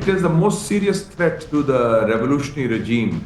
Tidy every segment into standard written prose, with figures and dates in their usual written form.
It is the most serious threat to the revolutionary regime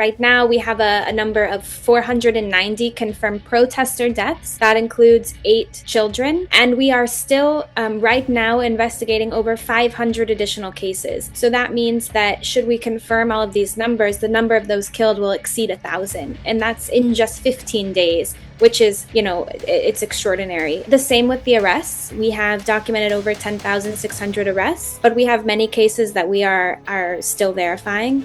Right now we have a number of 490 confirmed protester deaths. That includes 8 children, and we are still right now investigating over 500 additional cases. So that means that should we confirm all of these numbers, the number of those killed will exceed 1,000, and that's in just 15 days. Which is, it's extraordinary. The same with the arrests. We have documented over 10,600 arrests, but we have many cases that we are still verifying.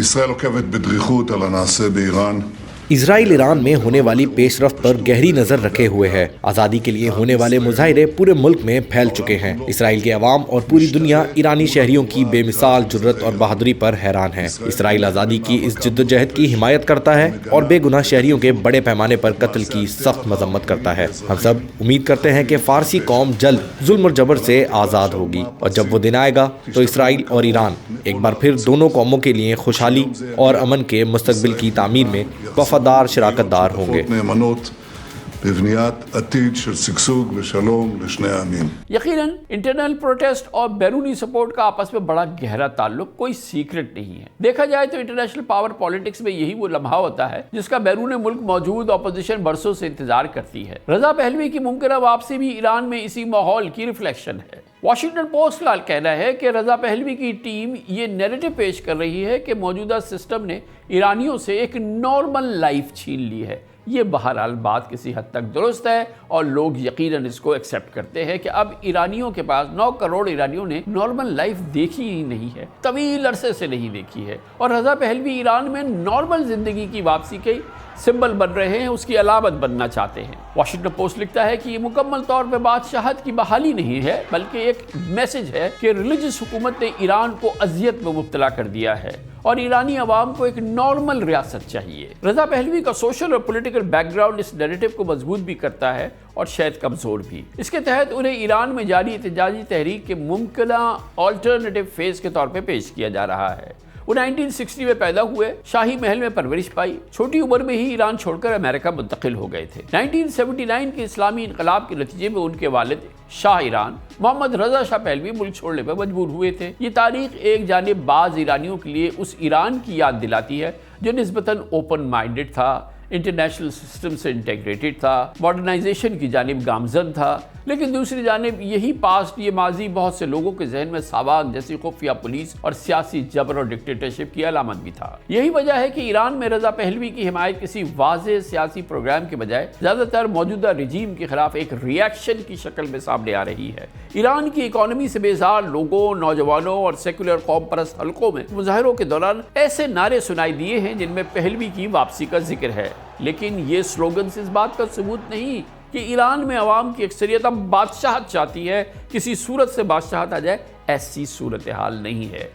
ישראל עוקבת בדריכות על הנעשה באיראן اسرائیل ایران میں ہونے والی پیش رفت پر گہری نظر رکھے ہوئے ہے۔ آزادی کے لیے ہونے والے مظاہرے پورے ملک میں پھیل چکے ہیں۔ اسرائیل کے عوام اور پوری دنیا ایرانی شہریوں کی بے مثال جرت اور بہادری پر حیران ہے۔ اسرائیل آزادی کی اس جدوجہد کی حمایت کرتا ہے اور بے گناہ شہریوں کے بڑے پیمانے پر قتل کی سخت مذمت کرتا ہے۔ ہم سب امید کرتے ہیں کہ فارسی قوم جلد ظلم اور جبر سے آزاد ہوگی، اور جب وہ دن آئے گا تو اسرائیل اور ایران ایک بار پھر دونوں قوموں کے لیے خوشحالی اور امن کے مستقبل کی تعمیر میں وفادار شراکت دار ہوں گے۔ בבניית עתיד של שגשוג ושלום לשני העמים. یقیناً انٹرنل پروٹیسٹ اور بیرونی سپورٹ کا آپس میں بڑا گہرا تعلق کوئی سیکرٹ نہیں ہے۔ دیکھا جائے تو انٹرنیشنل پاور پالیٹکس میں یہی وہ لمحہ ہوتا ہے جس کا بیرون ملک موجود اپوزیشن برسوں سے انتظار کرتی ہے۔ رضا پہلوی کی ممکنہ واپسی بھی ایران میں اسی ماحول کی ریفلیکشن ہے۔ واشنگٹن پوسٹ کا کہنا ہے کہ رضا پہلوی کی ٹیم یہ نیریٹو پیش کر رہی ہے کہ موجودہ سسٹم نے ایرانیوں سے ایک نارمل لائف چھین لی ہے۔ یہ بہرحال بات کسی حد تک درست ہے اور لوگ یقیناً اس کو ایکسیپٹ کرتے ہیں کہ اب ایرانیوں کے پاس 9 کروڑ ایرانیوں نے نارمل لائف دیکھی ہی نہیں ہے، طویل عرصے سے نہیں دیکھی ہے، اور رضا پہلوی ایران میں نارمل زندگی کی واپسی کے سمبل بن رہے ہیں، اس کی علامت بننا چاہتے ہیں۔ واشنگٹن پوسٹ لکھتا ہے کہ یہ مکمل طور پہ بادشاہت کی بحالی نہیں ہے بلکہ ایک میسج ہے کہ ریلیجس حکومت نے ایران کو اذیت میں مبتلا کر دیا ہے اور ایرانی عوام کو ایک نارمل ریاست چاہیے۔ رضا پہلوی کا سوشل اور پولیٹیکل بیک گراؤنڈ اس نیریٹو کو مضبوط بھی کرتا ہے اور شاید کمزور بھی۔ اس کے تحت انہیں ایران میں جاری احتجاجی تحریک کے ممکنہ آلٹرنیٹو فیز کے طور پہ پیش کیا جا رہا ہے۔ وہ 1960 میں پیدا ہوئے، شاہی محل میں پرورش پائی، چھوٹی عمر میں ہی ایران چھوڑ کر امریکہ منتقل ہو گئے تھے۔ 1979 کے اسلامی انقلاب کے نتیجے میں ان کے والد شاہ ایران محمد رضا شاہ پہلوی ملک چھوڑنے پر مجبور ہوئے تھے۔ یہ تاریخ ایک جانب بعض ایرانیوں کے لیے اس ایران کی یاد دلاتی ہے جو نسبتاً اوپن مائنڈڈ تھا، انٹرنیشنل سسٹم سے انٹیگریٹڈ تھا، ماڈرنائزیشن کی جانب گامزن تھا، لیکن دوسری جانب یہی پاسٹ، یہ ماضی بہت سے لوگوں کے ذہن میں ساواک جیسی خفیہ پولیس اور سیاسی جبر اور ڈکٹیٹرشپ کی علامت بھی تھا۔ یہی وجہ ہے کہ ایران میں رضا پہلوی کی حمایت کسی واضح سیاسی پروگرام کے بجائے زیادہ تر موجودہ رجیم کے خلاف ایک ری ایکشن کی شکل میں سامنے آ رہی ہے۔ ایران کی اکانومی سے بیزار لوگوں، نوجوانوں اور سیکولر قوم پرست حلقوں میں مظاہروں کے دوران ایسے نعرے سنائی دیے ہیں جن میں پہلوی کی واپسی کا ذکر ہے، لیکن یہ سلوگنز اس بات کا ثبوت نہیں کہ ایران میں عوام کی اکثریت اب بادشاہت چاہتی ہے، کسی صورت سے بادشاہت آ جائے ایسی صورتحال نہیں ہے۔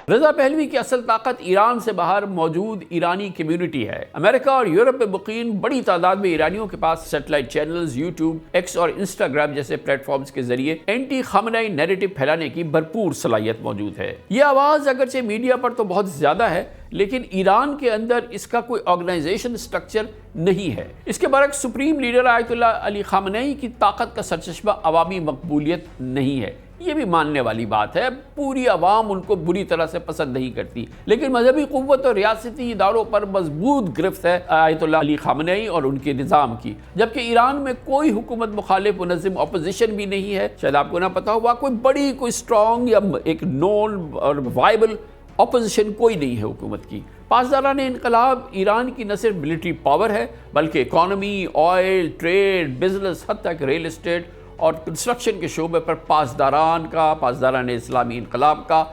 رضا پہلوی کی اصل طاقت ایران سے باہر موجود ایرانی کمیونٹی ہے۔ امریکہ اور یورپ میں مقیم بڑی تعداد میں ایرانیوں کے پاس سیٹلائٹ چینلز، یوٹیوب، ایکس اور انسٹاگرام جیسے پلیٹ فارمز کے ذریعے اینٹی خامنہئی نیریٹو پھیلانے کی بھرپور صلاحیت موجود ہے۔ یہ آواز اگرچہ میڈیا پر تو بہت زیادہ ہے، لیکن ایران کے اندر اس کا کوئی آرگنائزیشن سٹرکچر نہیں ہے۔ اس کے برعکس سپریم لیڈر آیت اللہ علی خامنہئی کی طاقت کا سرچشمہ عوامی مقبولیت نہیں ہے۔ یہ بھی ماننے والی بات ہے، پوری عوام ان کو بری طرح سے پسند نہیں کرتی، لیکن مذہبی قوت اور ریاستی اداروں پر مضبوط گرفت ہے آیت اللہ علی خامنہئی اور ان کے نظام کی، جبکہ ایران میں کوئی حکومت مخالف منظم اپوزیشن بھی نہیں ہے۔ شاید آپ کو نہ پتا ہوا، کوئی بڑی، کوئی اسٹرانگ یا ایک نون اور وائبل اپوزیشن کوئی نہیں ہے حکومت کی۔ پاسداران انقلاب ایران کی نہ صرف ملٹری پاور ہے بلکہ اکانومی، آئل، ٹریڈ، بزنس، حتی تک ریل اسٹیٹ اور کنسٹرکشن کے شعبے پر پاسداران اسلامی انقلاب کا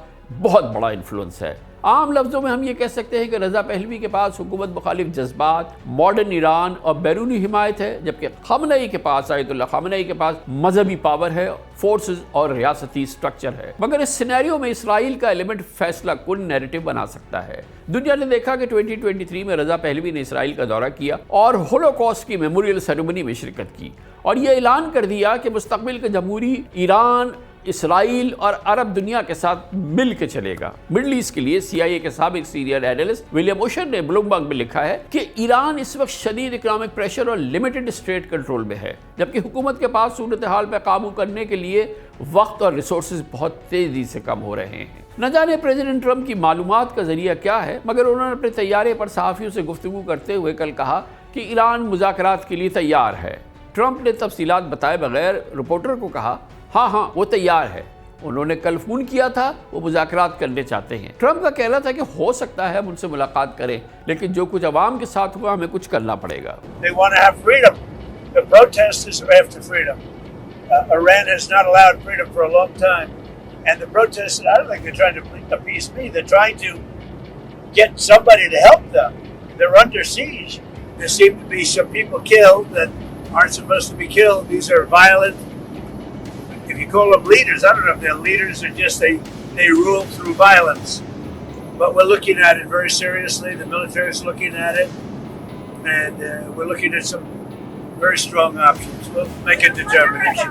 بہت بڑا انفلوئنس ہے۔ عام لفظوں میں ہم یہ کہہ سکتے ہیں کہ رضا پہلوی کے پاس حکومت مخالف جذبات، ماڈرن ایران اور بیرونی حمایت ہے، جبکہ خامنہئی کے پاس، آیت اللہ خامنہئی کے پاس مذہبی پاور ہے، فورسز اور ریاستی سٹرکچر ہے۔ مگر اس سینیریو میں اسرائیل کا ایلیمنٹ فیصلہ کن نیریٹو بنا سکتا ہے۔ دنیا نے دیکھا کہ 2023 میں رضا پہلوی نے اسرائیل کا دورہ کیا اور ہولوکاسٹ کی میموریل سیریمنی میں شرکت کی، اور یہ اعلان کر دیا کہ مستقبل کا جمہوری ایران اسرائیل اور عرب دنیا کے ساتھ مل کے چلے گا۔ مڈل ایسٹ کے لیے CIA کے سابق سینئر اینالسٹ ولیم اوشن نے بلومبرگ میں لکھا ہے کہ ایران اس وقت شدید اکنامک پریشر اور لمیٹڈ اسٹیٹ کنٹرول میں ہے، جبکہ حکومت کے پاس صورتحال پہ قابو کرنے کے لیے وقت اور ریسورسز بہت تیزی سے کم ہو رہے ہیں۔ نہ جانے پریزیڈنٹ ٹرمپ کی معلومات کا ذریعہ کیا ہے، مگر انہوں نے اپنے طیارے پر صحافیوں سے گفتگو کرتے ہوئے کل کہا کہ ایران مذاکرات کے لیے تیار ہے۔ ٹرمپ نے تفصیلات بتائے بغیر رپورٹر کو کہا، ہاں وہ تیار ہے، انہوں نے کل فون کیا تھا، وہ مذاکرات کرنے چاہتے ہیں۔ ٹرمپ کا کہنا تھا کہ ہو سکتا ہے ہم ان سے ملاقات کریں، لیکن جو کچھ عوام کے ساتھ ہوا ہمیں کچھ کرنا پڑے گا۔ They want to have freedom. The protesters are after freedom. Iran has not allowed freedom for a long time. And the protests, I don't think they're trying to appease me. They're trying to get somebody to help them. They're under siege. There seem to be some people killed that aren't supposed to be killed. These are violent. If you call them leaders, I don't know if they're leaders or just they rule through violence. But we're looking at it very seriously. The military is looking at it. And we're looking at some very strong options. We'll make a determination.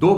2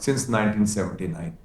since 1979,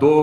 2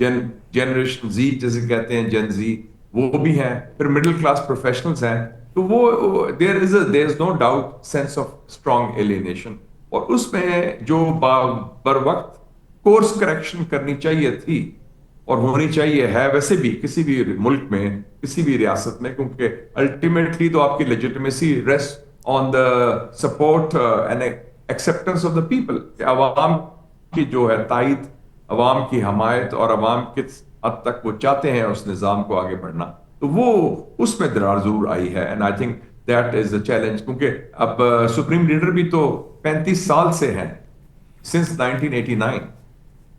generation Z جسے کہتے ہیں، جن زی، وہ بھی ہیں، پھر middle class professionals ہیں. تو وہ there is no doubt sense of strong alienation. اور اس میں جو بر وقت کورس کریکشن کرنی چاہیے تھی اور ہونی چاہیے ہے ویسے بھی کسی بھی ملک میں، کسی بھی ریاست میں، کیونکہ الٹیمیٹلی تو آپ کی legitimacy rest on the support and acceptance of the people, کہ عوام کی جو ہے تائید، عوام کی حمایت اور عوام کس حد تک وہ چاہتے ہیں اس نظام کو آگے بڑھنا. تو وہ اس میں درار ضرور آئی ہے. And I think that is the challenge, کیونکہ اب سپریم لیڈر بھی تو 35 سال سے ہیں، سنس 1989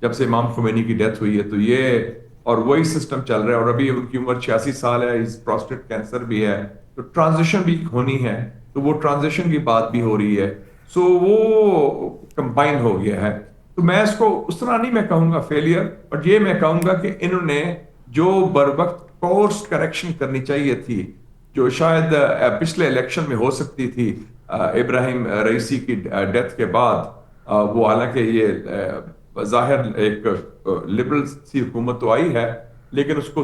جب سے امام خمینی کی ڈیتھ ہوئی ہے. تو یہ اور وہی سسٹم چل رہا ہے، اور ابھی ان کی عمر 86 سال ہے، پروسٹیٹ کینسر بھی ہے، تو ٹرانزیشن بھی ہونی ہے، تو وہ ٹرانزیشن کی بات بھی ہو رہی ہے. سو وہ کمبائن ہو گیا ہے. تو میں اس کو اس طرح نہیں میں کہوں گا فیلئر، بٹ یہ میں کہوں گا کہ انہوں نے جو بر وقت کورس کریکشن کرنی چاہیے تھی، جو شاید پچھلے الیکشن میں ہو سکتی تھی ابراہیم رئیسی کی ڈیتھ کے بعد، وہ حالانکہ یہ ظاہر ایک لبرل سی حکومت تو آئی ہے، لیکن اس کو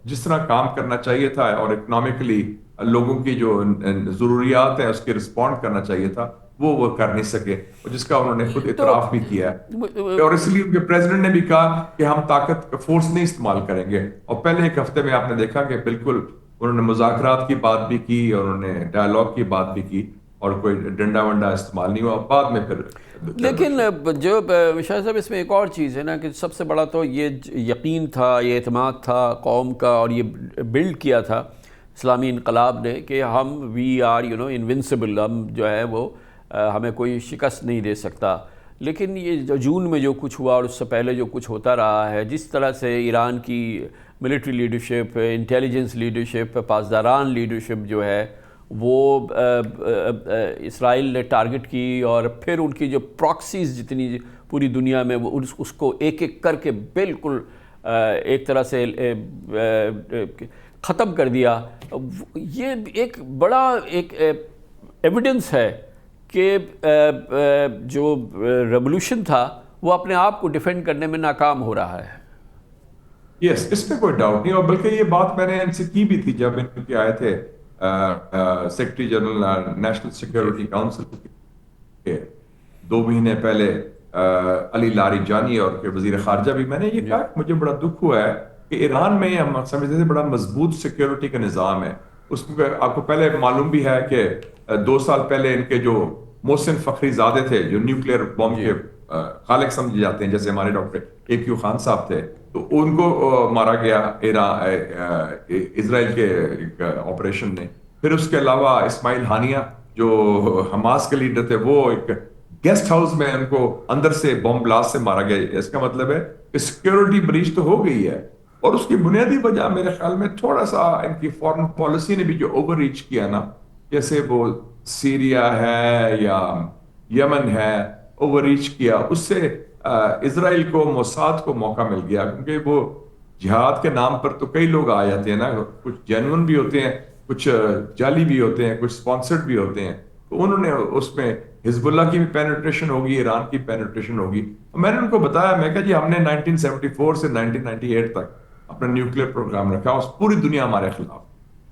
جس طرح کام کرنا چاہیے تھا اور اکنامکلی لوگوں کی جو ضروریات ہیں اس کے رسپونڈ کرنا چاہیے تھا، وہ کر نہیں سکے، اور جس کا انہوں نے خود اعتراف بھی کیا ہے. اور اس لیے ان کے پریزیڈنٹ نے بھی کہا کہ ہم طاقت فورس نہیں استعمال کریں گے. اور پہلے ایک ہفتے میں آپ نے دیکھا کہ بالکل انہوں نے مذاکرات کی بات بھی کی اور انہوں نے ڈائیلاگ کی بات بھی کی، اور کوئی ڈنڈا ونڈا استعمال نہیں ہوا بعد میں پھر. لیکن جو شاہ صاحب اس میں ایک اور چیز ہے نا، کہ سب سے بڑا تو یہ یقین تھا، یہ اعتماد تھا قوم کا، اور یہ بلڈ کیا تھا اسلامی انقلاب نے کہ ہم وی آر انونسبل، ہم جو ہے وہ ہمیں کوئی شکست نہیں دے سکتا. لیکن یہ جو جون میں جو کچھ ہوا اور اس سے پہلے جو کچھ ہوتا رہا ہے، جس طرح سے ایران کی ملٹری لیڈرشپ، انٹیلیجنس لیڈرشپ، پاسداران لیڈرشپ جو ہے وہ اسرائیل نے ٹارگٹ کی، اور پھر ان کی جو پراکسیز جتنی پوری دنیا میں وہ اس کو ایک ایک کر کے بالکل ایک طرح سے ختم کر دیا. یہ ایک بڑا ایک ایویڈنس ہے کہ جو ریولوشن تھا وہ اپنے آپ کو ڈیفینڈ کرنے میں ناکام ہو رہا ہے. یس، اس میں کوئی ڈاؤٹ نہیں. اور بلکہ یہ بات میں نے ان سے کی بھی تھی جب ان کے آئے تھے secretary general national security council کے 2 مہینے پہلے، علی لاری جانی اور وزیر خارجہ بھی. میں نے یہ کہا کہ مجھے بڑا دکھ ہوا ہے کہ ایران میں ہم سمجھتے تھے بڑا مضبوط سیکیورٹی کا نظام ہے. اس کو آپ کو پہلے معلوم بھی ہے کہ 2 سال پہلے ان کے جو محسن فخری زادے تھے، جو نیوکلیئر بم کے خالق سمجھے جاتے ہیں، جیسے ہمارے ڈاکٹر AQ خان صاحب تھے، تو ان کو مارا گیا اسرائیل کے آپریشن نے. پھر اس کے علاوہ اسماعیل ہانیہ جو حماس کے لیڈر تھے، وہ ایک گیسٹ ہاؤس میں ان کو اندر سے بم بلاسٹ سے مارا گیا. اس کا مطلب ہے کہ سیکیورٹی بریچ تو ہو گئی ہے. اور اس کی بنیادی وجہ میرے خیال میں تھوڑا سا ان کی فورن پالیسی نے بھی جو اوور ریچ کیا نا، جیسے وہ سیریا ہے یا یمن ہے، اوور ریچ کیا. اس سے اسرائیل کو، موساد کو موقع مل گیا، کیونکہ وہ جہاد کے نام پر تو کئی لوگ آ جاتے ہیں نا، کچھ جینون بھی ہوتے ہیں، کچھ جعلی بھی ہوتے ہیں، کچھ سپانسرڈ بھی ہوتے ہیں. تو انہوں نے اس میں حزب اللہ کی بھی پینیٹریشن ہوگی، ایران کی پینیٹریشن ہوگی. میں نے ان کو بتایا، میں کہا جی ہم نے 1974 سے 1998 تک اپنا نیوکلیئر پروگرام رکھا، اس پوری دنیا ہمارے خلاف،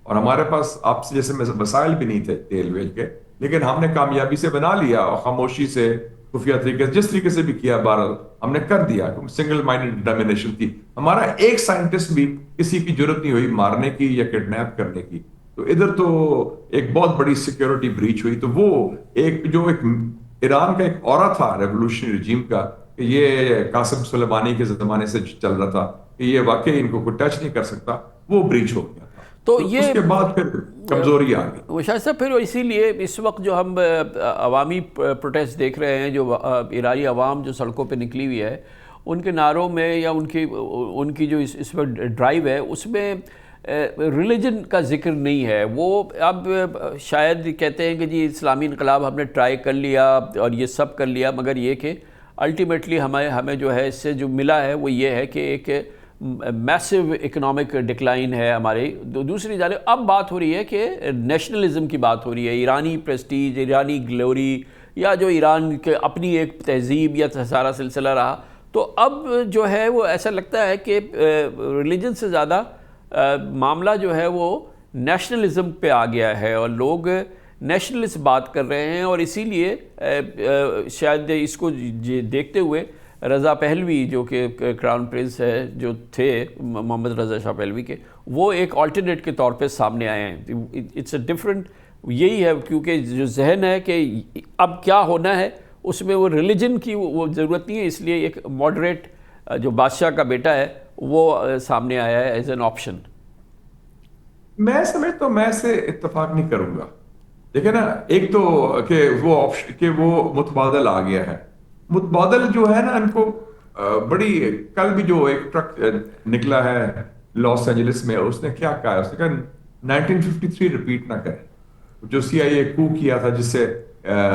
اور ہمارے پاس آپ سے جیسے وسائل بھی نہیں تھے تیل ویل کے، لیکن ہم نے کامیابی سے بنا لیا، اور خاموشی سے، خفیہ طریقے سے، جس طریقے سے بھی کیا، بہرحال ہم نے کر دیا. سنگل مائنڈڈ ڈٹرمنیشن تھی. ہمارا ایک سائنٹسٹ بھی کسی کی ضرورت نہیں ہوئی مارنے کی یا کڈنیپ کرنے کی. تو ادھر تو ایک بہت بڑی سیکیورٹی بریچ ہوئی. تو وہ ایک جو ایک ایران کا ایک اورا تھا ریولوشنری رجیم کا، کہ یہ قاسم سلیمانی کے زمانے سے چل رہا تھا کہ یہ واقعی ان کو کوئی ٹچ نہیں کر سکتا، وہ بریچ ہو گیا. تو یہ اس کے بعد پھر کمزوری آ گئی. شاید صاحب پھر اسی لیے اس وقت جو ہم عوامی پروٹیسٹ دیکھ رہے ہیں، جو ایرانی عوام جو سڑکوں پہ نکلی ہوئی ہے، ان کے نعروں میں یا ان کی جو اس وقت ڈرائیو ہے، اس میں ریلیجن کا ذکر نہیں ہے. وہ اب شاید کہتے ہیں کہ جی اسلامی انقلاب ہم نے ٹرائی کر لیا اور یہ سب کر لیا، مگر یہ کہ الٹیمیٹلی ہمیں جو ہے اس سے جو ملا ہے وہ یہ ہے کہ ایک میسو اکنامک ڈکلائن ہے ہمارے. دوسری جانب اب بات ہو رہی ہے کہ نیشنلزم کی بات ہو رہی ہے، ایرانی پریسٹیج، ایرانی گلوری، یا جو ایران کے اپنی ایک تہذیب یا سارا سلسلہ رہا، تو اب جو ہے وہ ایسا لگتا ہے کہ ریلیجن سے زیادہ معاملہ جو ہے وہ نیشنلزم پہ آ گیا ہے اور لوگ نیشنلسٹ بات کر رہے ہیں، اور اسی لیے شاید اس کو دیکھتے ہوئے رضا پہلوی جو کہ کراؤن پرنس ہے جو تھے محمد رضا شاہ پہلوی کے، وہ ایک آلٹرنیٹ کے طور پہ سامنے آئے ہیں. اٹس اے ڈفرنٹ، یہی ہے کیونکہ جو ذہن ہے کہ اب کیا ہونا ہے اس میں وہ ریلیجن کی وہ ضرورت نہیں ہے، اس لیے ایک ماڈریٹ جو بادشاہ کا بیٹا ہے وہ سامنے آیا ہے ایز این آپشن. میں سمجھتا ہوں، میں سے اتفاق نہیں کروں گا. دیکھیں نا، ایک تو کہ وہ متبادل آ گیا ہے. متبادل جو ہے نا، ان کو بڑی، کل بھی جو ایک ٹرک نکلا ہے لاس اینجلس میں، اس نے کیا کہا، اس نے کہا 1953 ریپیٹ نہ کریں. جو CIA کو کیا تھا، جس سے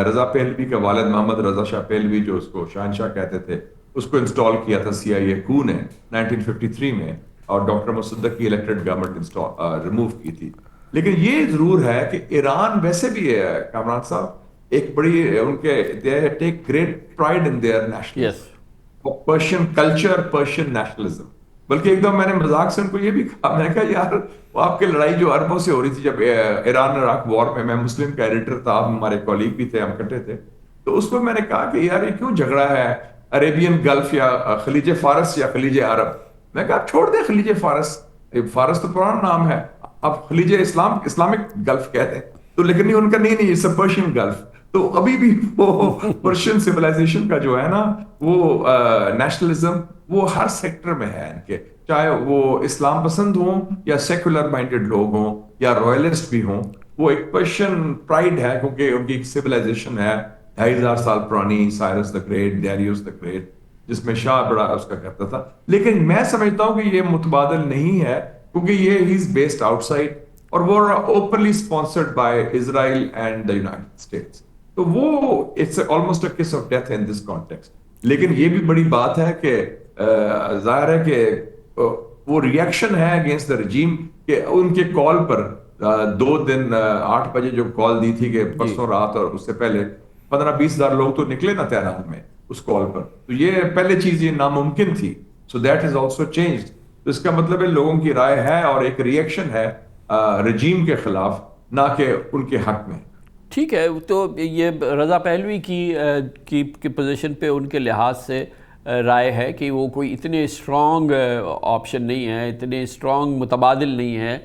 رضا پہلوی کا والد محمد رضا شاہ پہلوی جو اس کو شہنشاہ کہتے تھے، اس کو انسٹال کیا تھا CIA کو نے 1953 میں، اور ڈاکٹر مصدق کی الیکٹڈ گورنمنٹ ریموو کی تھی. لیکن یہ ضرور ہے کہ ایران ویسے بھی ہے کامران صاحب، ایک بڑی ان کے they take great pride in their nationalism، Persian culture, Persian nationalism. بلکہ ایک دم میں نے مذاق سے ان کو یہ بھی کہا، میں نے کہا یار وہ آپ کی لڑائی جو عربوں سے ہو رہی تھی جب ایران عراق وار میں مسلم کا ایڈیٹر تھا، ہمارے کولیگ بھی تھے، ہم کٹے تھے، تو اس کو میں نے کہا کہ یار یہ کیوں جھگڑا ہے عربین گلف یا خلیج فارس یا خلیج عرب. میں کہا چھوڑ دیں خلیج فارس، فارس تو پرانا نام ہے، اب خلیج اسلامک گلف کہتے ہیں. تو لیکن نہیں، ان کا نہیں یہ سب پرشین گلف. تو ابھی بھی وہ پرشین سویلائزیشن کا جو ہے نا وہ نیشنلزم وہ ہر سیکٹر میں ہے ان کے، چاہے وہ اسلام پسند ہوں یا سیکولر مائنڈڈ لوگ ہوں یا رائلسٹ بھی ہوں. وہ ایک پرشین پرائڈ ہے کیونکہ ان کی ایک سویلائزیشن ہے 2500 سال پرانی، Cyrus the Great, Darius the Great, جس میں شاہ بڑا اس کا کرتا تھا. لیکن میں سمجھتا ہوں کہ یہ متبادل نہیں ہے کیونکہ یہ ہی از بیسڈ آؤٹ سائڈ، اور وہ openly sponsored by Israel and the United States. تو وہ اٹس آلموسٹ اے کس of death in this context. لیکن یہ بھی بڑی بات ہے کہ ظاہر ہے کہ وہ ریئیکشن ہے اگینسٹ دا رجیم کہ ان کے کال پر 2 دن 8 بجے جو کال دی تھی کہ پرسوں رات اور اس سے پہلے 15-20 ہزار لوگ تو نکلے نا تہران میں اس کال پر. تو یہ پہلے چیز یہ ناممکن تھی. So that is also changed. تو اس کا مطلب ہے لوگوں کی رائے ہے اور ایک ریئیکشن ہے رجیم کے خلاف، نہ کہ ان کے حق میں. ٹھیک ہے، تو یہ رضا پہلوی کی پوزیشن پہ ان کے لحاظ سے رائے ہے کہ وہ کوئی اتنے اسٹرانگ آپشن نہیں ہے، اتنے اسٹرانگ متبادل نہیں ہے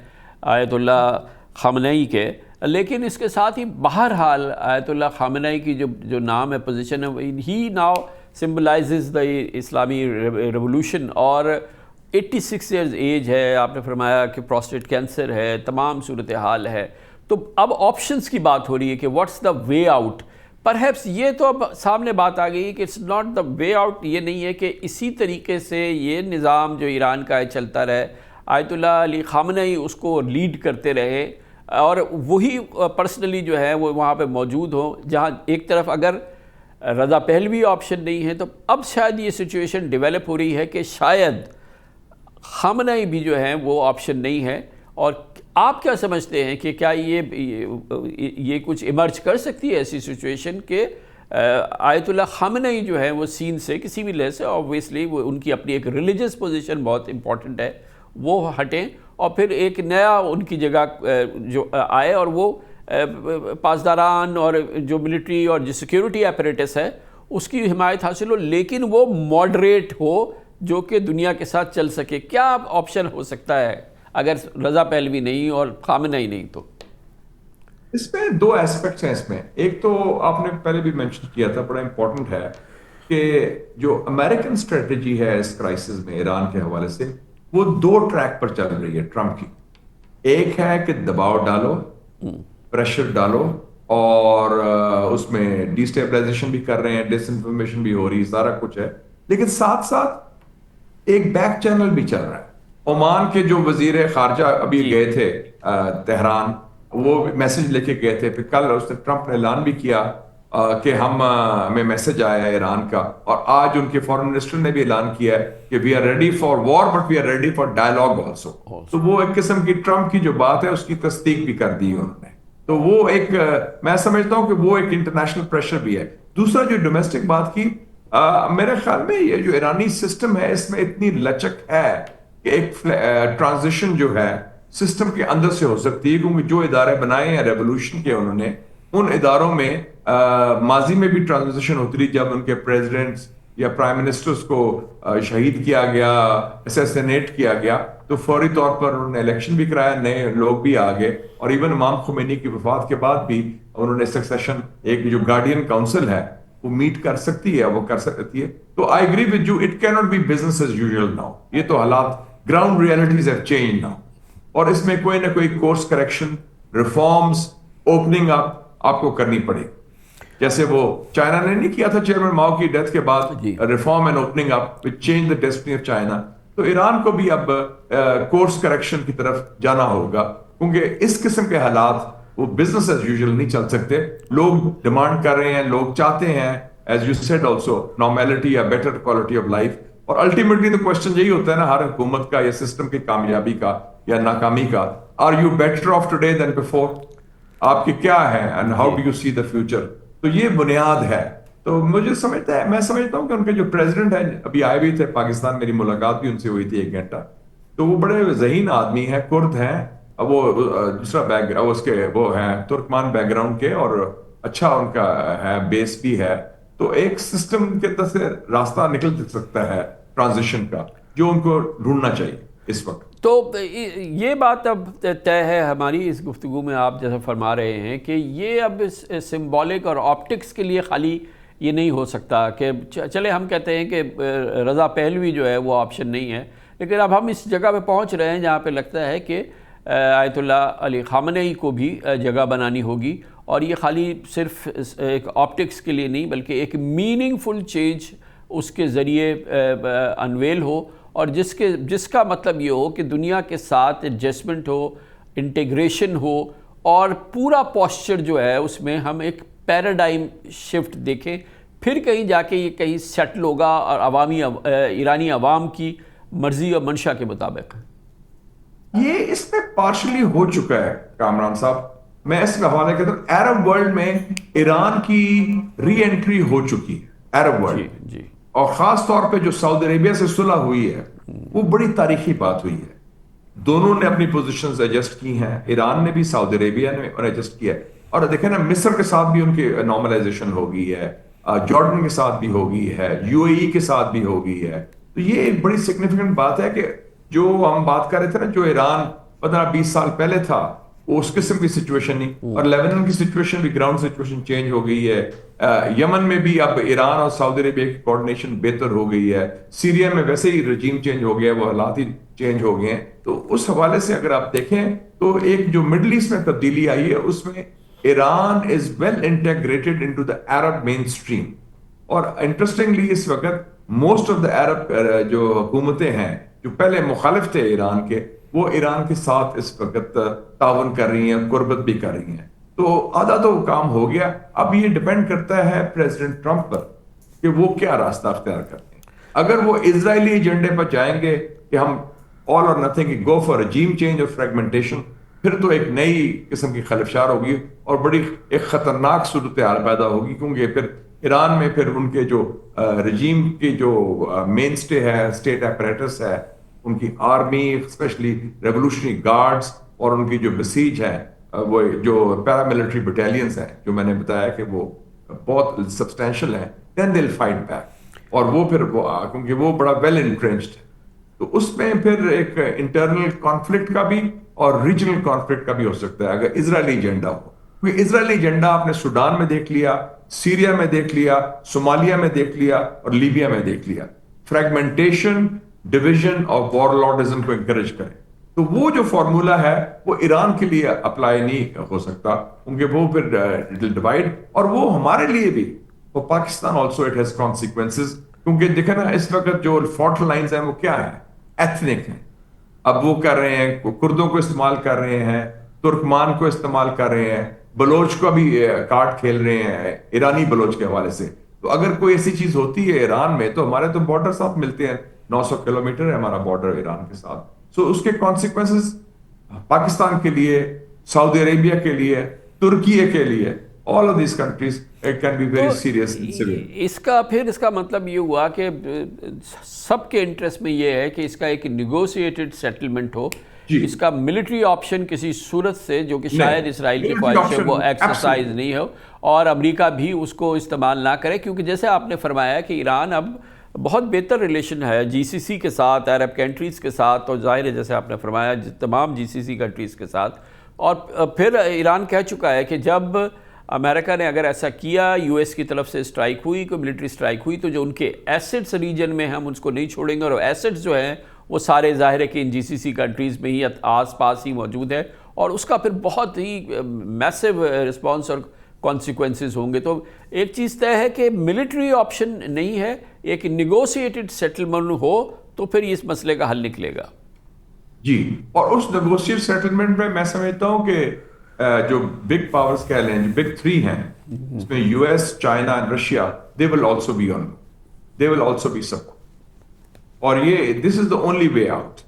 آیت اللہ خامنئی کے. لیکن اس کے ساتھ ہی بہرحال آیت اللہ خامنئی کی جو نام ہے، پوزیشن ہے، ہی ناؤ سمبلائزز دا اسلامی ریولوشن، اور 86 ایئرز ایج ہے، آپ نے فرمایا کہ پروسٹیٹ کینسر ہے، تمام صورتحال ہے. تو اب آپشنز کی بات ہو رہی ہے کہ what's the way out. Perhaps یہ تو اب سامنے بات آ گئی کہ it's not the way out. یہ نہیں ہے کہ اسی طریقے سے یہ نظام جو ایران کا ہے چلتا رہے، آیت اللہ علی خامنئی اس کو لیڈ کرتے رہے، اور وہی پرسنلی جو ہے وہ وہاں پہ موجود ہوں. جہاں ایک طرف اگر رضا پہلوی آپشن نہیں ہے، تو اب شاید یہ سچویشن ڈیولپ ہو رہی ہے کہ شاید خامنئی بھی جو ہیں وہ آپشن نہیں ہے. اور آپ کیا سمجھتے ہیں کہ کیا یہ کچھ ایمرج کر سکتی ہے ایسی سچویشن کہ آیت اللہ خامنئی جو ہے وہ سین سے کسی بھی لحاظ سے، آبویسلی وہ ان کی اپنی ایک ریلیجس پوزیشن بہت امپورٹنٹ ہے، وہ ہٹیں اور پھر ایک نیا ان کی جگہ جو آئے، اور وہ پاسداران اور جو ملٹری اور جو سیکیورٹی اپریٹس ہے اس کی حمایت حاصل ہو، لیکن وہ ماڈریٹ ہو جو کہ دنیا کے ساتھ چل سکے. کیا آپشن ہو سکتا ہے اگر رضا پہلوی نہیں اور خامنئی نہیں؟ تو اس میں 2 ایسپیکٹس ہیں. اس میں ایک تو آپ نے پہلے بھی مینشن کیا تھا، بڑا امپورٹنٹ ہے کہ جو امریکن اسٹریٹجی ہے اس کرائسس میں ایران کے حوالے سے، وہ 2 ٹریک پر چل رہی ہے ٹرمپ کی. ایک ہے کہ دباؤ ڈالو، پریشر ڈالو، اور اس میں ڈیسٹیبلائزیشن بھی کر رہے ہیں، ڈس انفارمیشن بھی ہو رہی ہے، سارا کچھ ہے. لیکن ساتھ ساتھ ایک بیک چینل بھی چل رہا ہے. عمان کے جو وزیر خارجہ ابھی گئے تھے تہران، وہ میسج لے کے گئے تھے. پھر کل اس نے ٹرمپ نے اعلان بھی کیا کہ ہمیں میسج آیا ہے ایران کا، اور آج ان کے فارن منسٹر نے بھی اعلان کیا ہے کہ we are ready for war but we are ready for dialogue also. تو وہ ایک قسم کی ٹرمپ کی جو بات ہے اس کی تصدیق بھی کر دی انہوں نے. تو وہ ایک، میں سمجھتا ہوں کہ وہ ایک انٹرنیشنل پریشر بھی ہے. دوسرا جو ڈومیسٹک بات کی، میرے خیال میں یہ جو ایرانی سسٹم ہے اس میں اتنی لچک ہے کہ ایک ٹرانزیشن جو ہے سسٹم کے اندر سے ہو سکتی ہے، کیونکہ جو ادارے بنائے ہیں ریولوشن کے انہوں نے، ان اداروں میں ماضی میں بھی ٹرانزیشن ہوتی رہی، جب ان کے پریزیڈنٹس یا پرائم منسٹرز کو شہید کیا گیا، اسیسینیٹ کیا گیا، تو فوری طور پر انہوں نے الیکشن بھی کرایا، نئے لوگ بھی آ گئے، اور ایون امام خمینی کی وفات کے بعد بھی انہوں نے سکسیشن، ایک جو گارڈین کاؤنسل ہے وہ میٹ کر سکتی ہے، وہ کر سکتی ہے. تو I agree with you, it can't be business as usual now. یہ تو حالات، ground realities have change now, اور اس میں کوئی نہ کوئی course correction, reforms, opening up آپ کو کرنی پڑے. جیسے وہ چائنا نے نہیں کیا تھا چیئرمین ماؤ کی ڈیتھ کے بعد، reform and opening up which change the destiny of China. تو ایران کو بھی اب کورس کریکشن کی طرف جانا ہوگا، کیونکہ اس قسم کے حالات وہ بزنس ایز یوزول نہیں چل سکتے. لوگ ڈیمانڈ کر رہے ہیں، لوگ چاہتے ہیں، as you said also, normality یا بیٹر کوالٹی آف لائف. اور الٹیمیٹلی تو کوشچن یہی ہوتا ہے نا ہر حکومت کا یا سسٹم کی کامیابی کا یا ناکامی کا، are you better off today than before? آپ کی کیا ہے، and how do you see the future? تو یہ بنیاد ہے. تو میں سمجھتا ہوں کہ ان کے جو پریزیڈنٹ ہیں ابھی آئے بھی تھے پاکستان، میری ملاقات بھی ان سے ہوئی تھی 1 گھنٹہ. تو وہ بڑے ذہین آدمی ہیں، کرد ہیں، وہ دوسرا بیک گراؤنڈ اس کے وہ ہیں ترکمان بیک گراؤنڈ کے، اور اچھا ان کا ہے بیس بھی ہے. تو ایک سسٹم کے اندر سے راستہ نکل سکتا ہے ٹرانزیشن کا، جو ان کو ڈھونڈنا چاہیے اس وقت. تو یہ بات اب طے ہے ہماری اس گفتگو میں، آپ جیسا فرما رہے ہیں کہ یہ اب سمبولک اور آپٹکس کے لیے خالی یہ نہیں ہو سکتا کہ چلے ہم کہتے ہیں کہ رضا پہلوی جو ہے وہ آپشن نہیں ہے، لیکن اب ہم اس جگہ پہ پہنچ رہے ہیں جہاں پہ لگتا ہے کہ آیت اللہ علی خامنئی کو بھی جگہ بنانی ہوگی، اور یہ خالی صرف ایک آپٹکس کے لیے نہیں بلکہ ایک میننگ فل چینج اس کے ذریعے انویل ہو، اور جس کا مطلب یہ ہو کہ دنیا کے ساتھ ایڈجسٹمنٹ ہو، انٹیگریشن ہو، اور پورا پوسچر جو ہے اس میں ہم ایک پیراڈائم شفٹ دیکھیں، پھر کہیں جا کے یہ کہیں سیٹل ہوگا اور عوامی ایرانی عوام کی مرضی اور منشا کے مطابق. یہ اس میں پارشلی ہو چکا ہے کامران صاحب. میں اس حوالے کے اندر عرب ورلڈ میں ایران کی ری انٹری ہو چکی ہے، عرب ورلڈ جی، اور خاص طور پہ جو سعودی عربیہ سے صلح ہوئی ہے وہ بڑی تاریخی بات ہوئی ہے. دونوں نے اپنی پوزیشنز ایڈجسٹ کی ہیں، ایران نے بھی، سعودی عربیہ نے ایڈجسٹ کیا ہے. اور دیکھیں نا مصر کے ساتھ بھی ان کی نارملائزیشن ہو گئی ہے، جارڈن کے ساتھ بھی ہو گئی ہے، یو اے ای کے ساتھ بھی ہو گئی ہے. تو یہ ایک بڑی سگنیفیکنٹ بات ہے کہ جو ہم بات کر رہے تھے نا، جو ایران 15-20 سال پہلے تھا وہ اس قسم کی سچویشن نہیں، اور لیبنان کی سچویشن بھی، گراؤنڈ سچویشن چینج ہو گئی ہے. یمن میں بھی اب ایران اور سعودی عربیہ کی کوارڈینیشن بہتر ہو گئی ہے. سیریا میں ویسے ہی رجیم چینج ہو گیا ہے، وہ حالات ہی چینج ہو گئے ہیں. تو اس حوالے سے اگر آپ دیکھیں تو ایک جو مڈل ایسٹ میں تبدیلی آئی ہے اس میں Iran is well integrated into the Arab mainstream. اور انٹرسٹنگلی اس وقت موسٹ آف دا عرب جو حکومتیں ہیں جو پہلے مخالف تھے ایران کے، وہ ایران کے ساتھ اس وقت تعاون کر رہی ہیں، قربت بھی کر رہی ہیں. تو آدھا تو کام ہو گیا. اب یہ ڈیپینڈ کرتا ہے پریزیڈنٹ ٹرمپ پر کہ وہ کیا راستہ اختیار کرتے ہیں. اگر وہ اسرائیلی ایجنڈے پر جائیں گے کہ ہم آل اور nothing, go for regime change اور فریگمنٹیشن، پھر تو ایک نئی قسم کی خلفشار ہوگی اور بڑی ایک خطرناک صورتحال پیدا ہوگی. کیونکہ پھر ایران میں پھر ان کے جو رجیم کی جو مین سٹے ہے، اسٹیٹ اپریٹس ہے، ان کی آرمی، اسپیشلی ریولوشنری گارڈز، اور ان کی جو بسیج ہیں، وہ جو پیراملٹری بٹالینز ہیں جو میں نے بتایا کہ وہ بہت سبسٹینشل ہیں، دین دے ول فائٹ بیک. اور وہ پھر کیونکہ وہ بڑا ویل انٹرینچڈ ہے، تو اس میں پھر ایک انٹرنل کانفلکٹ کا بھی اور ریجنل کانفلکٹ کا بھی ہو سکتا ہے اگر اسرائیلی ایجنڈا ہو. کیونکہ اسرائیلی ایجنڈا آپ نے سوڈان میں دیکھ لیا، سیریا میں دیکھ لیا، صومالیہ میں دیکھ لیا اور لیبیا میں دیکھ لیا. فریگمنٹیشن، ڈویژن اور وار لارڈزم کو انکریج کرے. تو وہ جو فارمولا ہے وہ ایران کے لیے اپلائی نہیں ہو سکتا، کیونکہ وہ پھر ڈیوائڈ، اور وہ ہمارے لیے بھی، وہ Pakistan also it has consequences. کیونکہ دیکھیں نا اس وقت جو فالٹ لائنز ہیں وہ کیا ہیں؟ ایتھنک ہیں. اب وہ کر رہے ہیں، کردوں کو استعمال کر رہے ہیں، ترکمان کو استعمال کر رہے ہیں، بلوچ کو بھی کارڈ کھیل رہے ہیں ایرانی بلوچ کے حوالے سے. تو اگر کوئی ایسی چیز ہوتی ہے ایران میں، تو ہمارے تو بارڈر ساتھ ملتے ہیں، 900 کلومیٹر ہے ہمارا بارڈر ایران کے ساتھ. سو اس کے کانسیکوینسز پاکستان کے لیے، سعودی عربیہ کے لیے، ترکیہ کے لیے، all of these countries It can be very serious and severe. اس کا مطلب یہ ہوا کہ سب کے انٹرسٹ میں یہ ہے کہ اس کا ایک نیگوسیٹڈ سیٹلمنٹ ہو، اس کا ملٹری آپشن کسی صورت سے جو کہ شاید اسرائیل کی خواہش ہے وہ ایکسرسائز نہیں ہو، اور امریکہ بھی اس کو استعمال نہ کرے، کیونکہ جیسے آپ نے فرمایا کہ ایران اب بہت بہتر ریلیشن ہے جی سی سی کے ساتھ، عرب کنٹریز کے ساتھ، اور ظاہر ہے جیسے آپ نے فرمایا تمام جی سی سی کنٹریز کے ساتھ. اور پھر ایران کہہ چکا ہے کہ جب امریکہ نے اگر ایسا کیا، یو ایس کی طرف سے اسٹرائک ہوئی، کوئی ملٹری اسٹرائک ہوئی، تو جو ان کے ایسٹس ریجن میں ہم اس کو نہیں چھوڑیں گے، اور ایسٹس جو ہیں وہ سارے ظاہر ہے کہ ان جی سی سی کنٹریز میں ہی آس پاس ہی موجود ہے، اور اس کا پھر بہت ہی میسو رسپانس اور کانسیکوینسز ہوں گے. تو ایک چیز طے ہے کہ ملٹری آپشن نہیں ہے، ایک نیگوسیٹڈ سیٹلمنٹ ہو تو پھر اس مسئلے کا حل نکلے گا. جی، اور اس نیگوشیٹ سیٹلمنٹ میں سمجھتا ہوں کہ جو بگ پاورز کہہ لیں، جو بگ تھری ہیں، اس میں U S, China and Russia, they will also be on, they will also be support. اور یہ دس از دا اونلی وے آؤٹ.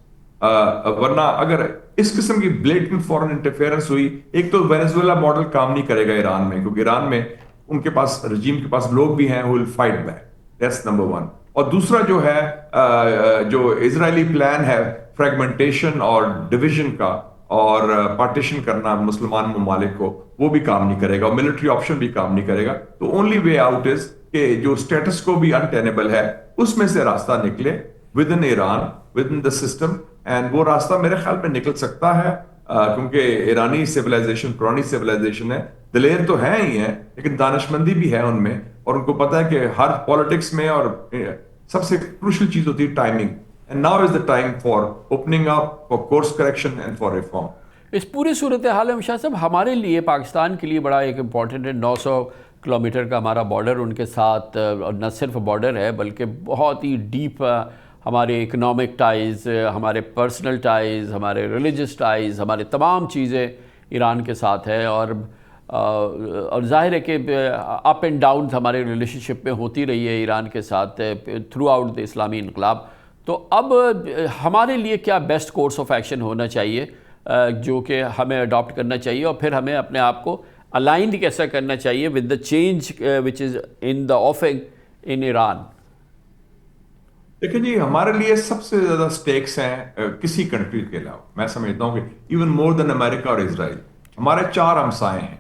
ورنہ اگر اس قسم کی بلیٹنٹ فورن انٹرفیئرنس ہوئی، ایک تو وینیزویلا ماڈل کام نہیں کرے گا ایران میں، کیونکہ ایران میں ان کے پاس رجیم کے پاس لوگ بھی ہیں who will fight back. That's number one. اور دوسرا جو ہے جو اسرائیلی پلان ہے فریگمنٹیشن اور ڈویژن کا اور پارٹیشن کرنا مسلمان ممالک کو، وہ بھی کام نہیں کرے گا، اور ملٹری آپشن بھی کام نہیں کرے گا. تو اونلی وے آؤٹ از کہ جو اسٹیٹس کو بھی انٹینیبل ہے اس میں سے راستہ نکلے with in Iran, with in the system. And وہ راستہ میرے خیال میں نکل سکتا ہے، کیونکہ ایرانی سیولائزیشن پرانی سیولائزیشن ہے، دلیر تو ہیں ہی ہیں لیکن دانش مندی بھی ہے ان میں، اور ان کو پتہ ہے کہ ہر پالیٹکس میں اور سب سے کروشل چیز ہوتی ہے timing. And now is the time for opening up, for course correction and for reform. اس پوری صورتحال میں شاہ صاحب ہمارے لیے، پاکستان کے لیے بڑا ایک امپورٹنٹ ہے، 900 کلومیٹر کا ہمارا بارڈر ان کے ساتھ، اور نہ صرف بارڈر ہے بلکہ بہت ہی ڈیپ ہمارے اکنامک ٹائز، ہمارے پرسنل ٹائز، ہمارے ریلیجس ٹائز، ہمارے تمام چیزیں ایران کے ساتھ ہے. اور ظاہر ہے کہ اپ اینڈ ڈاؤنز ہمارے ریلیشن شپ میں ہوتی رہی ہے ایران کے ساتھ تھرو آؤٹ دا اسلامی انقلاب. تو اب ہمارے لیے کیا بیسٹ کورس آف ایکشن ہونا چاہیے جو کہ ہمیں اڈاپٹ کرنا چاہیے، اور پھر ہمیں اپنے آپ کو الائنڈ کیسا کرنا چاہیے ود دا چینج وچ از ان دا آفنگ ان ایران؟ دیکھیں جی، ہمارے لیے سب سے زیادہ سٹیکس ہیں کسی کنٹری کے علاوہ. میں سمجھتا ہوں کہ ایون مور دین امریکہ اور اسرائیل. ہمارے 4 ہمسائے ہیں،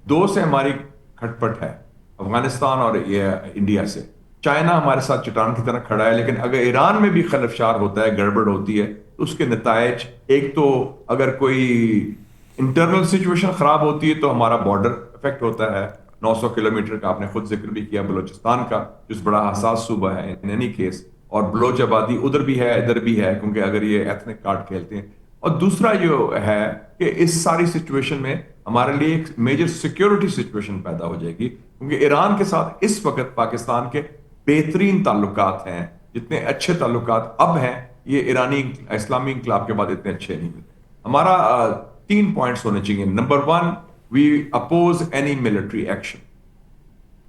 2 سے ہماری کھٹ پٹ ہے، افغانستان اور انڈیا سے. چائنا ہمارے ساتھ چٹان کی طرح کھڑا ہے، لیکن اگر ایران میں بھی خلفشار ہوتا ہے، گڑبڑ ہوتی ہے، تو اس کے نتائج، ایک تو اگر کوئی انٹرنل سچویشن خراب ہوتی ہے تو ہمارا بارڈر افیکٹ ہوتا ہے. 900 کلومیٹر کا آپ نے خود ذکر بھی کیا، بلوچستان کا، جو بڑا حساس صوبہ ہے ان اینی کیس، اور بلوچ آبادی ادھر بھی ہے ادھر بھی ہے، کیونکہ اگر یہ ایتھنک کارڈ کھیلتے ہیں. اور دوسرا جو ہے کہ اس ساری سچویشن میں ہمارے لیے ایک میجر سیکیورٹی سچویشن پیدا ہو جائے گی، کیونکہ ایران کے ساتھ اس وقت پاکستان کے بہترین تعلقات ہیں. جتنے اچھے تعلقات اب ہیں، یہ ایرانی اسلامی انقلاب کے بعد اتنے اچھے نہیں ملے. ہمارا 3 پوائنٹس ہونے چاہیے. Number 1، we oppose any military action.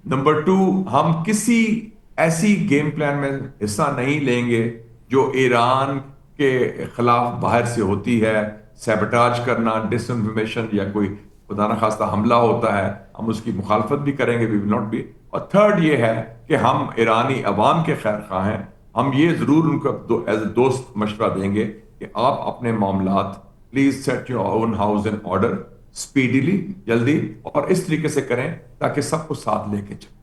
Number 2، ہم کسی ایسی گیم پلان میں حصہ نہیں لیں گے جو ایران کے خلاف باہر سے ہوتی ہے. سیبٹاج کرنا، ڈس انفارمیشن، یا کوئی خدا نخواستہ حملہ ہوتا ہے، ہم اس کی مخالفت بھی کریں گے، وی ول ناٹ بی. اور تھرڈ یہ ہے کہ ہم ایرانی عوام کے خیر خواہ ہیں، ہم یہ ضرور ان کو ایز اے دوست مشورہ دیں گے کہ آپ اپنے معاملات please set your own house in order speedily, جلدی، اور اس طریقے سے کریں تاکہ سب کو ساتھ لے کے چلیں.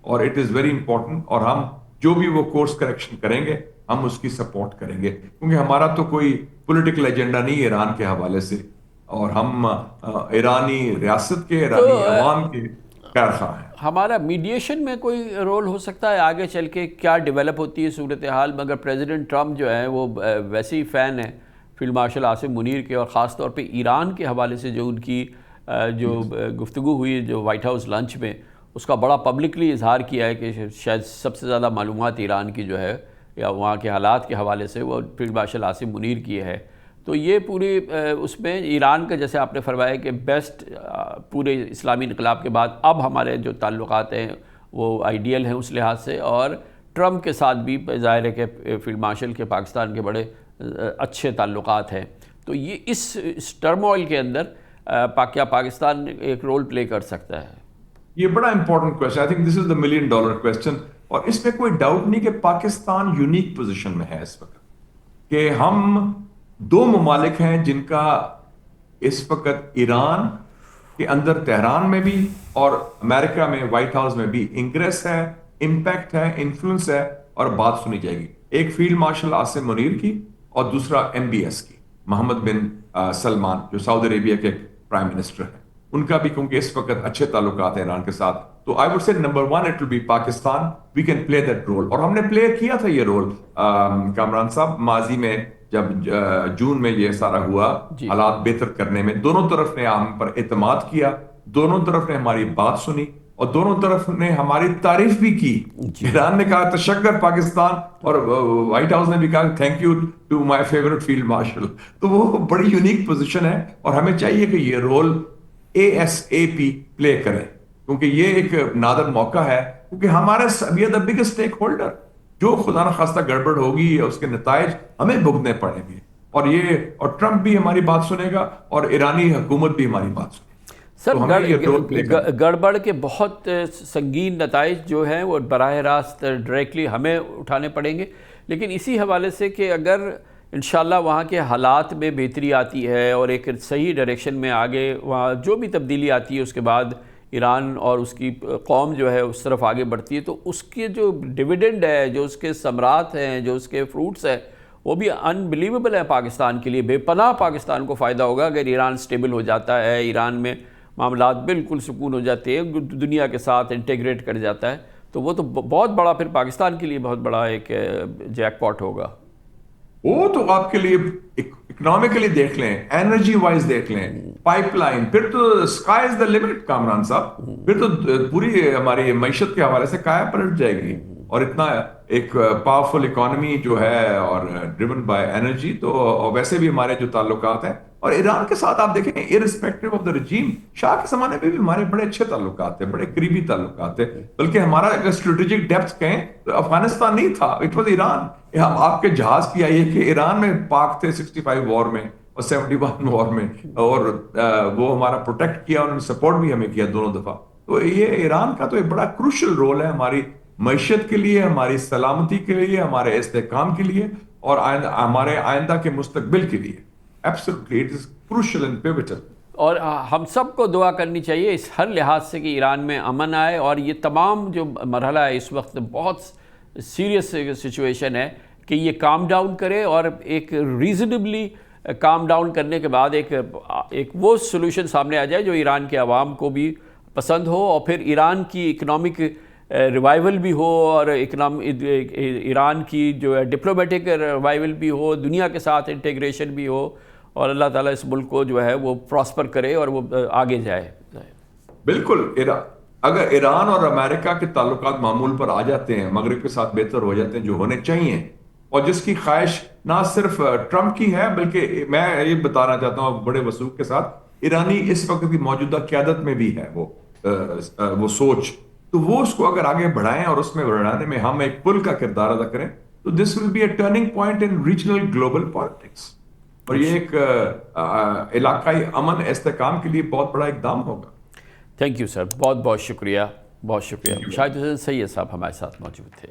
اور اٹ از ویری امپورٹنٹ، اور ہم جو بھی وہ کورس کریکشن کریں گے ہم اس کی سپورٹ کریں گے، کیونکہ ہمارا تو کوئی پولیٹیکل ایجنڈا نہیں ایران کے حوالے سے، اور ہم ایرانی ریاست کے، ایرانی عوام کے خیر خواہ ہیں. ہمارا میڈیشن میں کوئی رول ہو سکتا ہے آگے چل کے؟ کیا ڈیولپ ہوتی ہے صورتحال؟ مگر پریزیڈنٹ ٹرمپ جو ہے وہ ویسے ہی فین ہے فیلڈ مارشل عاصم منیر کے، اور خاص طور پہ ایران کے حوالے سے جو ان کی جو گفتگو ہوئی جو وائٹ ہاؤس لنچ میں، اس کا بڑا پبلکلی اظہار کیا ہے کہ شاید سب سے زیادہ معلومات ایران کی جو ہے یا وہاں کے حالات کے حوالے سے وہ فیلڈ مارشل عاصم منیر کی ہے. تو یہ پوری اس میں ایران کا، جیسے آپ نے فرمایا کہ بیسٹ پورے اسلامی انقلاب کے بعد اب ہمارے جو تعلقات ہیں وہ آئیڈیل ہیں اس لحاظ سے، اور ٹرمپ کے ساتھ بھی ظاہر ہے کہ فیلڈ مارشل کے پاکستان کے بڑے اچھے تعلقات ہیں. تو یہ اس ٹرموائل کے اندر کیا پاکستان ایک رول پلے کر سکتا ہے؟ یہ بڑا important question, I think this is the $1 million question, اور اس میں کوئی ڈاؤٹ نہیں کہ پاکستان یونیک پوزیشن میں ہے اس وقت، کہ ہم دو ممالک ہیں جن کا اس وقت ایران کے اندر تہران میں بھی اور امریکہ میں وائٹ ہاؤس میں بھی انگریس ہے، امپیکٹ ہے، انفلوئنس ہے، اور بات سنی جائے گی. ایک فیلڈ مارشل عاصم منیر کی اور دوسرا MBS کی، محمد بن سلمان جو سعودی عربیہ کے پرائم منسٹر ہیں، ان کا بھی کیونکہ اس وقت اچھے تعلقات ہیں ایران کے ساتھ. تو I would say number 1 it will be Pakistan, we can play that role, اور ہم نے پلے کیا تھا یہ رول کامران صاحب ماضی میں، جب جون میں یہ سارا ہوا، حالات بہتر کرنے میں دونوں طرف نے ہم پر اعتماد کیا، دونوں طرف نے ہماری بات سنی، اور دونوں طرف نے ہماری تعریف بھی کی. ایران نے کہا تشکر پاکستان، اور وائٹ ہاؤس نے بھی کہا thank you to my favourite field marshal. تو وہ بڑی یونیک پوزیشن ہے، اور ہمیں چاہیے کہ یہ رول ASAP پلے کریں، کیونکہ یہ ایک نادر موقع ہے، کیونکہ ہمارے we are the biggest stakeholder. جو خدا نخواستہ گڑبڑ ہوگی اس کے نتائج ہمیں بھگتنے پڑیں گے، اور ٹرمپ بھی ہماری بات سنے گا اور ایرانی حکومت بھی ہماری بات سنے گی. سر گڑبڑ کے بہت سنگین نتائج جو ہیں وہ براہ راست ڈائریکٹلی ہمیں اٹھانے پڑیں گے، لیکن اسی حوالے سے کہ اگر انشاءاللہ وہاں کے حالات میں بہتری آتی ہے اور ایک صحیح ڈائریکشن میں آگے وہاں جو بھی تبدیلی آتی ہے، اس کے بعد ایران اور اس کی قوم جو ہے اس طرف آگے بڑھتی ہے، تو اس کے جو ڈیویڈنڈ ہے، جو اس کے ثمرات ہیں، جو اس کے فروٹس ہیں، وہ بھی انبلیویبل ہے پاکستان کے لیے. بے پناہ پاکستان کو فائدہ ہوگا اگر ایران سٹیبل ہو جاتا ہے، ایران میں معاملات بالکل سکون ہو جاتے ہیں، دنیا کے ساتھ انٹیگریٹ کر جاتا ہے، تو وہ تو بہت بڑا پھر پاکستان کے لیے بہت بڑا ایک جیک پاٹ ہوگا. وہ تو آپ کے لیے اکنامکلی دیکھ لیں، انرجی وائز دیکھ لیں، پائپ لائن، پھر تو sky is the limit Kamran صاحب، پھر تو پوری ہماری معیشت کے حوالے سے کایا پلٹ جائے گی. اور اتنا ایک پاورفل اکانومی جو ہے اور ڈریون بائی انرجی، تو ویسے بھی ہمارے جو تعلقات ہیں، اور ایران کے ساتھ آپ دیکھیں ارسپیکٹو آف دا رجیم، شاہ کے زمانے میں بھی ہمارے بڑے اچھے تعلقات تھے، بڑے قریبی تعلقات تھے، بلکہ ہمارا اگر اسٹریٹجک ڈیپتھ کہیں تو افغانستان نہیں تھا، اٹ واز ایران. آپ کے جہاز کی آئیے کہ ایران میں پاک تھے 65 وار میں اور 71 وار میں، اور وہ ہمارا پروٹیکٹ کیا، انہوں نے سپورٹ بھی ہمیں کیا دونوں دفعہ. تو یہ ایران کا تو ایک بڑا کروشل رول ہے ہماری معیشت کے لیے، ہماری سلامتی کے لیے، ہمارے استحکام کے لیے، اور ہمارے آئندہ کے مستقبل کے لیے. Absolutely, it is crucial and pivotal. اور ہم سب کو دعا کرنی چاہیے اس ہر لحاظ سے کہ ایران میں امن آئے، اور یہ تمام جو مرحلہ ہے اس وقت بہت سیریس سچویشن ہے کہ یہ کام ڈاؤن کرے، اور ایک ریزنیبلی کام ڈاؤن کرنے کے بعد ایک وہ سولوشن سامنے آ جائے جو ایران کے عوام کو بھی پسند ہو، اور پھر ایران کی اکنامک ریوائول بھی ہو، اور ایران کی جو ہے ڈپلومیٹک ریوائول بھی ہو، دنیا کے ساتھ انٹیگریشن بھی ہو، اور اللہ تعالیٰ اس ملک کو جو ہے وہ پراسپر کرے اور وہ آگے جائے. بالکل، اگر ایران اور امریکہ کے تعلقات معمول پر آ جاتے ہیں، مغرب کے ساتھ بہتر ہو جاتے ہیں، جو ہونے چاہیے، اور جس کی خواہش نہ صرف ٹرمپ کی ہے، بلکہ میں یہ بتانا چاہتا ہوں بڑے وثوق کے ساتھ، ایرانی اس وقت کی موجودہ قیادت میں بھی ہے وہ سوچ. تو وہ اس کو اگر آگے بڑھائیں اور اس میں بڑھانے میں ہم ایک پل کا کردار ادا کریں، تو this will be a turning point in regional global politics, اور یہ ایک علاقائی امن استحکام کے لیے بہت بڑا اقدام ہوگا. تھینک یو سر، بہت بہت شکریہ، بہت شکریہ. شاہد حسین سید صاحب ہمارے ساتھ موجود تھے.